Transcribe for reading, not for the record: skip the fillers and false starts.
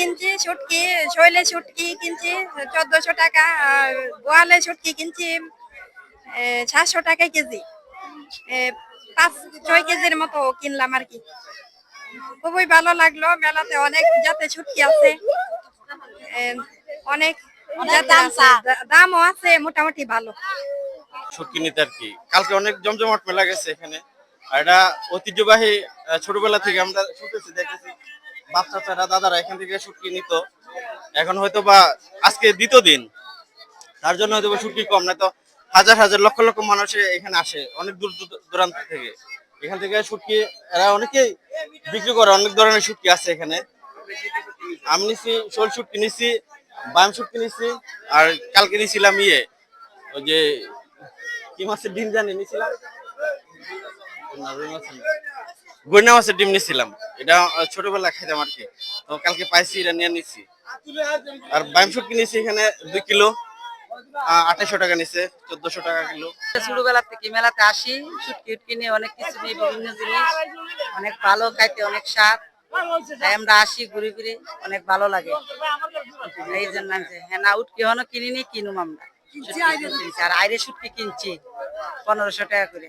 কিনছি শুটকি, শৈলে শুটকি কিনছি 1400 টাকা, আর বোয়ালে শুটকি কিনছি 700 টাকায় কেজি। 5-6 কেজির মতো কিনলাম আর কি। খুবই ভালো লাগলো, মেলাতে অনেক জাতের শুটকি আছে, অনেক জাতের আছে, দামও আছে মোটামুটি ভালো। শুটকি নিতে আর কি কালকে অনেক জমজমাট মেলা গেছে এখানে। আর এটা ঐতিহ্যবাহী, ছোটবেলা থেকে আমরা শুনতেছি দেখতেছি বাচ্চারা দাদারা এখান থেকে শুটকি নিত। এখন হয়তো বা আজকে দ্বিতীয় দিন, তার জন্য হয়তো বা শুটকি কম, না তো হাজার হাজার লক্ষ লক্ষ মানুষ এখানে আসে অনেক দূর দূরান্ত থেকে। এখান থেকে শুটকি এরা অনেকেই বিক্রি করে, অনেক ধরনের শুটকি আছে এখানে। আমি নিছি শোল শুটকি নিছি, বাম শুটকি নিছি, আর কালকে নিছিলাম ওই যে কি মাছের ডিম জানি নিছিলাম, গইনা মাছের ডিম নিছিলাম। এটা ছোটবেলায় খাইতাম আর কি, তো কালকে পাইছি, এটা নিয়ে নিছি। আর বাইম শুটকি নিছি এখানে 2 কিলো, 2800 টাকা নিছে, 1400 টাকা কিলো। ছোটবেলা থেকে মেলাতে আসি, শুটকি উটকি নিয়ে অনেক কিছু নিয়ে, বিভিন্ন জিনিস অনেক ভালো, খাইতে অনেক স্বাদ। তাই আমরা আসি, ঘুরি ফিরি, অনেক ভালো লাগে। এই জন্য হ্যাঁ, না উটকি হনো কিনিনি, কিনুম আমরা। আর আইরে শুটকি কিনছি 1500 টাকা করে।